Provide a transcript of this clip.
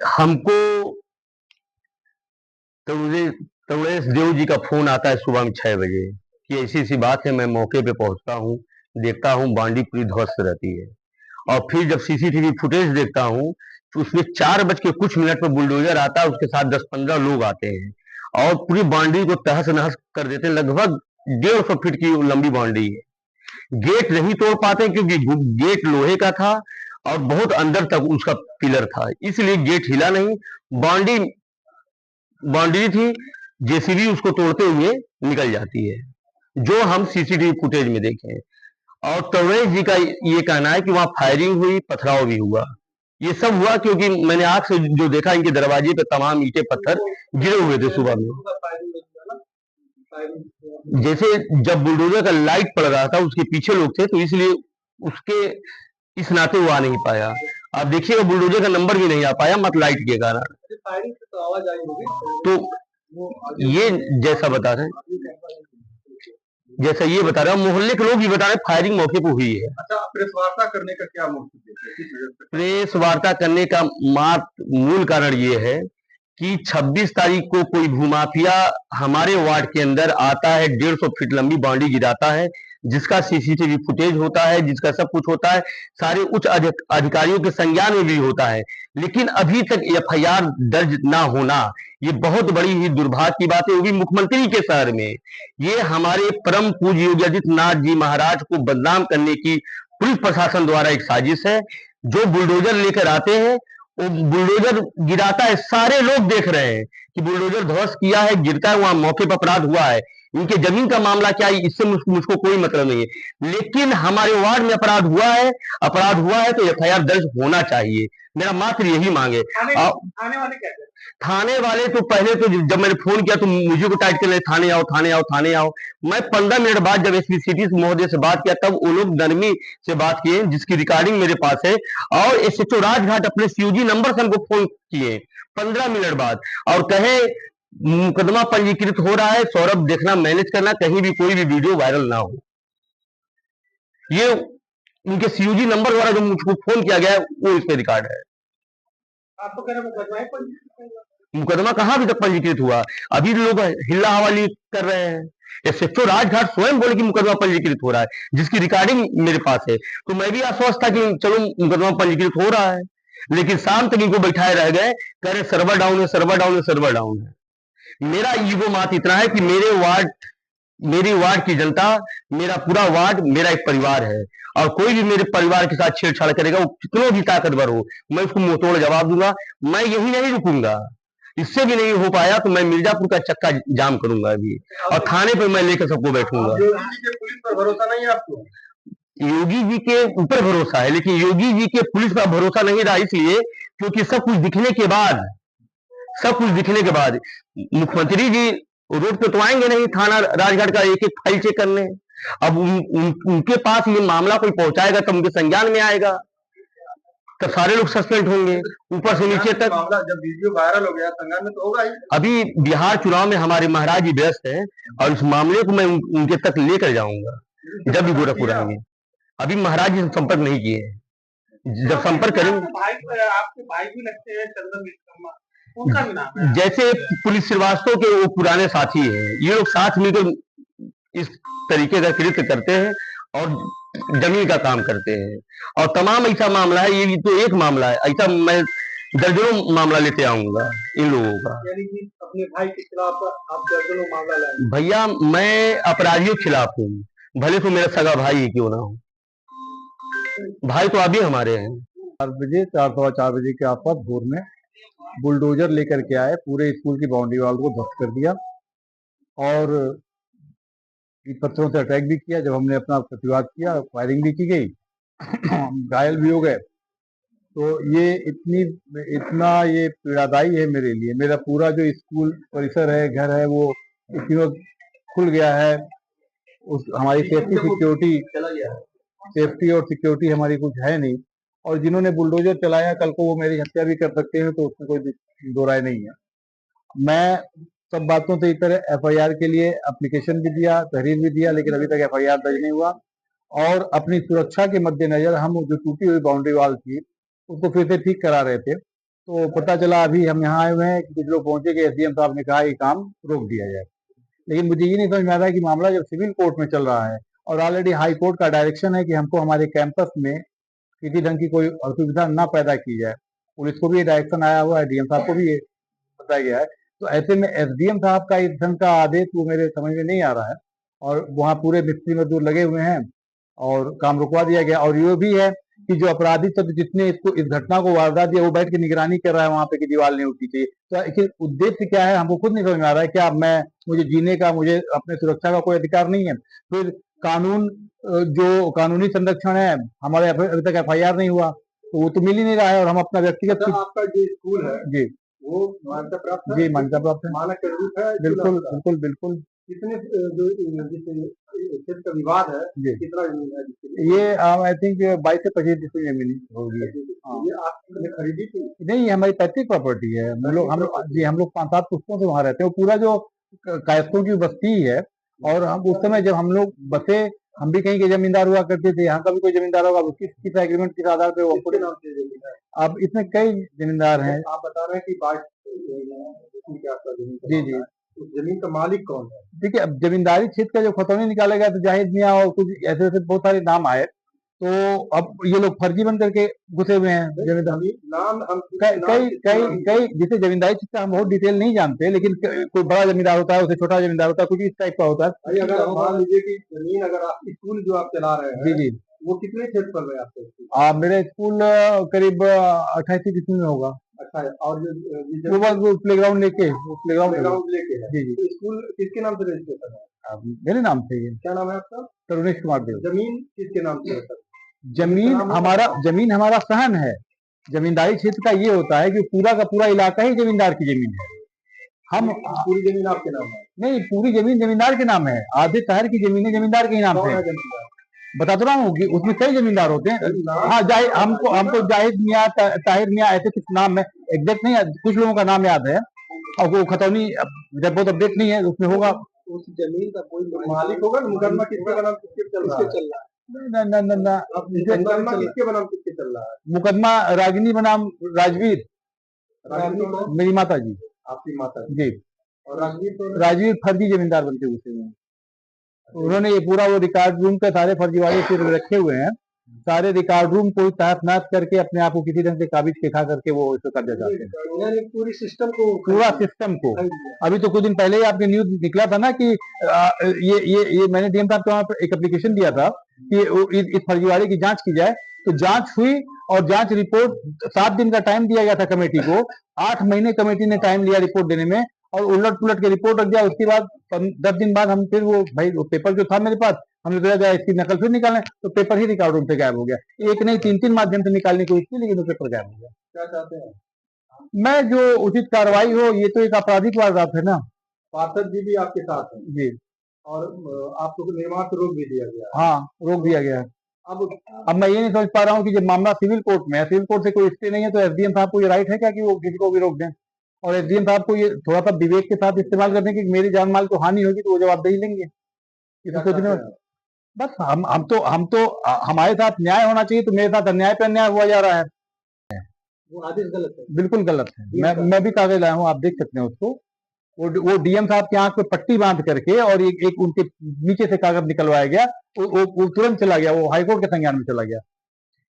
हमको तरुणे तरुणेश देव जी का फ़ोन आता है सुबह में 6 बजे कि ऐसी-ऐसी बात है। मैं मौके पे पहुँचता हूँ, देखता हूँ बाउंड्री पूरी ध्वस्त रहती है और फिर जब सीसीटीवी फुटेज देखता हूँ, तो उसमें 4 बज के कुछ मिनट पे बुलडोज़र आता है, उसके साथ 10-15 लोग आते हैं और पूरी बाउंड्री को तहस-नहस कर देते हैं। लगभग 150 फीट की लंबी बाउंड्री है। गेट नहीं तोड़ पाते क्योंकि गेट लोहे का था और बहुत अंदर तक उसका पिलर था, इसलिए गेट हिला नहीं। बाउंड्री बाउंड्री थी, जेसीबी उसको तोड़ते हुए निकल जाती है, जो हम सीसीटीवी फुटेज में देखे हैं। और तवेश जी का ये कहना है कि वहां फायरिंग हुई, पथराव भी हुआ। ये सब हुआ क्योंकि मैंने आंख से जो देखा, इनके दरवाजे पे तमाम ईंटें पत्थर गिरे हुए थे सुबह में। जैसे जब बुलडोजर का लाइट पड़ रहा था, उसके पीछे लोग थे, तो इसलिए उसके इस नाते वो आ नहीं पाया। आप देखिएगा बुलडोजर का नंबर भी नहीं आ पाया, मत लाइट के कारण। तो ये जैसा बता रहे हैं, जैसा ये बता रहा हूँ, मोहल्ले के लोग भी बता रहे हैं फायरिंग मौके पर हुई है। अच्छा, प्रेस वार्ता करने का क्या मोटिव? प्रेस वार्ता करने का मूल कारण ये है कि 26 तारीख को कोई भूमाफिया हमारे वार्ड के अंदर आता है, 150 फीट लंबी बाउंड्री गिराता है, जिसका सीसीटीवी फुटेज होता है, जिसका सब कुछ होता है, सारे उच्च अधिकारियों के संज्ञान में भी होता है, लेकिन अभी तक एफआईआर दर्ज ना होना, ये बहुत बड़ी ही दुर्भाग्य की बात है, वो भी मुख्यमंत्री के शहर में। ये हमारे परम पूज्य योगी आदित्यनाथ जी महाराज को बदनाम करने की पुलिस प्रशासन द्वारा एक साजिश है। जो बुलडोजर लेकर आते हैं, वो बुलडोजर गिराता है, सारे लोग देख रहे हैं कि बुलडोजर ध्वस्त किया है, गिरता है, वहां मौके पर अपराध हुआ है। इनके जमीन का मामला क्या है, इससे मुझको कोई मतलब नहीं है, लेकिन हमारे वार्ड में अपराध हुआ है तो एफआईआर दर्ज होना चाहिए। मेरा मात्र यही मांग है। थाने वाले क्या कहते हैं? थाने वाले तो पहले तो जब मैंने फोन किया तो मुझे को टाइट कर रहे, थाने आओ थाने आओ थाने आओ। मैं 15 मिनट बाद जब एसपी सिटी महोदय से बात किया, तब वो लोग नरमी से बात किए, जिसकी रिकॉर्डिंग मेरे पास है, और एसएचओ राजघाट अपने सीयूजी नंबर से हमको फोन किए 15 मिनट बाद और कहे मुकदमा पंजीकृत हो रहा है, सौरभ देखना, मैनेज करना, कहीं भी कोई भी वीडियो वायरल ना हो। ये उनके सीयूजी नंबर द्वारा जो मुझको फोन किया गया है, वो इस पे रिकॉर्ड है। आप तो कह रहे मुकदमा कहाँ अभी तक पंजीकृत हुआ? अभी लोग हिल्ला हवाली कर रहे हैं। एसएचओ राजघाट स्वयं बोले कि मुकदमा पंजीकृत हो रहा है, जिसकी रिकॉर्डिंग मेरे पास है। तो मैं भी आश्वस्त था कि चलो मुकदमा पंजीकृत हो रहा है, लेकिन शाम तक इनको बैठाए रह गए, कह रहे सर्वर डाउन है, सर्वर डाउन है, सर्वर डाउन है। मेरा ईगो मात इतना है कि मेरी वार्ड की जनता, मेरा पूरा वार्ड मेरा एक परिवार है, और कोई भी मेरे परिवार के साथ छेड़छाड़ करेगा, वो कितना भी ताकतवर हो, मैं उसको मुंहतोड़ जवाब दूंगा। मैं यही नहीं रुकूंगा, इससे भी नहीं हो पाया तो मैं मिर्जापुर का चक्का जाम करूंगा अभी, और थाने पर मैं लेकर सबको बैठूंगा। पुलिस पर भरोसा नहीं है आपको? योगी जी के ऊपर भरोसा है, लेकिन योगी जी के पुलिस पर भरोसा नहीं रहा, इसलिए क्योंकि सब कुछ दिखने के बाद मुख्यमंत्री जी रोड पे तो आएंगे नहीं, थाना राजघाट का एक एक फाइल चेक करने। अब उनके पास ये मामला कोई पहुंचाएगा तब उनके संज्ञान में आएगा, तब सारे लोग सस्पेंड होंगे ऊपर से नीचे तक। मामला जब वीडियो वायरल हो गया, संज्ञान में तो होगा ही। अभी बिहार चुनाव में हमारे महाराज जी व्यस्त हैं, और इस मामले को मैं उनके तक लेकर जाऊंगा जब भी गोरखपुर आएंगे। अभी महाराज जी से संपर्क नहीं किए हैं, जब संपर्क करेंगे। आपके भाई भी लगते हैं चंदन विश्वकर्मा, उनका भी नाम है। जैसे पुलिस श्रीवास्तव के वो पुराने साथी हैं, ये लोग साथ मिलकर इस तरीके का कृत्य करते हैं और जमीन का काम करते हैं, और तमाम ऐसा मामला है, ये तो एक मामला है, ऐसा मैं दर्जनों मामला लेते आऊंगा इन लोगों का। यानी कि अपने भाई के खिलाफ आप दर्जनों मामला लाएंगे? भैया मैं अपराधियों के खिलाफ हूँ, भले तो मेरा सगा भाई ही क्यों ना हो, भाई तो अभी हमारे हैं। 4 बजे 4-4 बजे के आसपास भोर में बुलडोजर लेकर के आए, पूरे स्कूल की बाउंड्री वाल को ध्वस्त कर दिया और पत्थरों से अटैक भी किया। जब हमने अपना प्रतिवाद किया, फायरिंग भी की गई, घायल भी हो गए। तो ये इतना ये पीड़ादायी है मेरे लिए। मेरा पूरा जो स्कूल परिसर है, घर है, वो इसी वक्त खुल गया है। हमारी सेफ्टी और सिक्योरिटी हमारी कुछ है नहीं, और जिन्होंने बुलडोजर चलाया, कल को वो मेरी हत्या भी कर सकते हैं, तो उसमें कोई दो राय नहीं है। मैं सब बातों से इतर एफआईआर के लिए एप्लीकेशन भी दिया, तहरीर भी दिया, लेकिन अभी तक एफआईआर दर्ज नहीं हुआ। और अपनी सुरक्षा के मद्देनजर हम जो टूटी हुई बाउंड्री वाल थी उसको फिर से ठीक करा रहे थे, तो पता चला अभी हम यहाँ आए हुए हैं कि कुछ लोग पहुंचे कि एसडीएम साहब ने कहा कि काम रोक दिया जाए। लेकिन मुझे ये नहीं समझ में आ रहा है कि मामला जब सिविल कोर्ट में चल रहा है और ऑलरेडी हाई कोर्ट का डायरेक्शन है कि हमको हमारे कैंपस में किसी ढंग की कोई असुविधा ना पैदा की जाए, पुलिस को भी ये डायरेक्शन आया हुआ है, डीएम साहब को भी ये बताया गया है, तो ऐसे में एसडीएम साहब का इस ढंग का आदेश वो मेरे समझ में नहीं आ रहा है। और वहाँ पूरे मिस्त्री मजदूर लगे हुए हैं और काम रुकवा दिया गया। और ये भी है कि जो अपराधी तत्व जितने इसको इस घटना को वारदात दिया वो बैठ के निगरानी कर रहा है वहां पे कि दीवार नहीं उठनी चाहिए। तो आखिर उद्देश्य क्या है हमको खुद नहीं समझ में आ रहा है। क्या मुझे जीने का, मुझे अपने सुरक्षा का कोई अधिकार नहीं है? फिर कानून, जो कानूनी संरक्षण है हमारे अभी तक एफआईआर नहीं हुआ तो वो तो मिल ही नहीं रहा है। और हम अपना व्यक्तिगत आपका जो स्कूल है जी वो मान्यता प्राप्त है? जी मान्यता प्राप्त है, मानक के रूप है? बिल्कुल बिल्कुल बिल्कुल। कितने जो क्षेत्र का विवाद है जी कितना जमीन है जिसके लिए? ये आई थिंक 22 से 25 डिस्ट्रिक्ट जमीन होगी। ये आपने खरीदी थी? नहीं, ये हमारी पैतृक प्रॉपर्टी है। हम लोग 5-7 पुश्तों से वहाँ रहते हैं। वो पूरा जो कायस्थों की बस्ती है और हम उस समय जब हम लोग बसे हम भी कहीं के जमींदार हुआ करते थे। यहाँ का भी कोई जमींदार होगा, उसकी किस एग्रीमेंट किस आधार पे वो किसके नाम से जमीन है? अब इसमें कई जमींदार हैं। आप बता रहे हैं कि 22 के आसपास जमीन का जी मामला जी है। उस जमीन का मालिक कौन है? देखिए, अब जमींदारी क्षेत्र का जो खतौनी निकाला गया तो जाहिद मियाँ और कुछ ऐसे ऐसे बहुत सारे नाम आए, तो अब ये लोग फर्जी बन करके घुसे हुए हैं जमींदार। नाम हम कई जैसे जमींदारी क्षेत्र का हम बहुत डिटेल नहीं जानते, लेकिन कोई बड़ा जमींदार होता है, उसे छोटा जमींदार होता है, कुछ इस टाइप का होता है। भाई अगर मान लीजिए कि जमीन अगर आप स्कूल जो आप चला रहे हैं जी जी वो कितने क्षेत्र पर है आपका स्कूल? मेरा स्कूल करीब 28 डिस्ट्रिक्ट में होगा। अच्छा है। और वो बस वो प्लेग्राउंड लेके ग्राउंड लेके है? जी जी तो स्कूल किसके नाम से रजिस्ट्रेशन है? मेरे नाम से ही है। क्या नाम है आपका? तरुणेश कुमार देव। जमीन किसके नाम से है सर? जमीन हमारा सहन है। जमींदारी क्षेत्र का ये होता है कि पूरा का पूरा इलाका ही जमींदार की जमीन है। हम पूरी जमीन आपके नाम है? नहीं, पूरी जमीन जमींदार के नाम है। आधे शहर की जमीनें जमींदार के ही नाम कौन से है है। जमींदार? बता तो रहा हूँ कि उसमें कई जमींदार होते हैं। हाँ, हमको जाहिद मियाँ, ताहिर मियाँ ऐसे कुछ नाम है, एग्जैक्ट नहीं, कुछ लोगों का नाम याद है। और वो खतौनी जब बहुत अपडेट नहीं है उसमें होगा। उस जमीन का कोई मालिक होगा ना? मुकदमा किसके नाम किसके चल रहा है? मुकदमा किसके बनाम किसके चल रहा है? मुकदमा रागिनी बनाम राजवीर, राजवीर कौन? मेरी माता जी। आपकी माता जी। और राजवीर तो राजवीर फर्जी जमींदार बनते हुए घुसे हुए हैं। उन्होंने ये पूरा वो रिकॉर्ड रूम का सारे फर्जीवाड़े फिर रखे हुए हैं। सारे रिकॉर्ड रूम को तहत नाश करके अपने आप को किसी ढंग से काबिज के खा करके वो इसको कब्जा चाहते हैं। यानी पूरी सिस्टम को अभी तो कुछ दिन पहले ही आपके न्यूज निकला था ना कि ये मैंने डीएम साहब के वहाँ पर एक एप्लीकेशन दिया था कि इस फर्जीवाड़े की जांच की जाए। तो जांच हुई और जांच रिपोर्ट 7 दिन का टाइम दिया गया था कमेटी को। 8 महीने कमेटी ने टाइम लिया रिपोर्ट देने में और उलट पुलट के रिपोर्ट रख दिया। उसके बाद 10 दिन बाद हम फिर वो पेपर जो था मेरे पास, हमने सोचा जाए इसकी नकल फिर निकालें, तो पेपर ही रिकॉर्ड रूम से गायब हो गया। एक नहीं 3 माध्यम से निकालने की कोशिश की, लेकिन वो पेपर गायब हो गया। क्या चाहते हैं? मैं जो उचित कार्रवाई हो, ये तो एक आपराधिक वारदात है ना। पार्षद जी भी आपके साथ हैं जी। और आपको निर्माण से रोक भी दिया गया? हाँ, रोक दिया गया है। अब मैं ये नहीं समझ पा रहा हूँ कि जब मामला सिविल कोर्ट में है, सिविल कोर्ट से कोई स्टे नहीं है, तो एसडीएम साहब को ये राइट है क्या कि वो किसी को भी रोक दें? और एसडीएम साहब को ये थोड़ा सा विवेक के साथ इस्तेमाल करने की, मेरी जान माल को हानि होगी तो वो जवाबदेही लेंगे। सोचने बस हम तो हमारे साथ न्याय होना चाहिए, तो मेरे साथ अन्याय पे अन्याय हुआ जा रहा है। वो आदेश गलत है, बिल्कुल गलत है। मैं भी कागज लाया हूँ, आप देख सकते हैं उसको। वो डीएम साहब के आंख पे पट्टी बांध करके और एक उनके नीचे से कागज निकलवाया गया, वो तुरंत चला गया, वो हाईकोर्ट के संज्ञान में चला गया।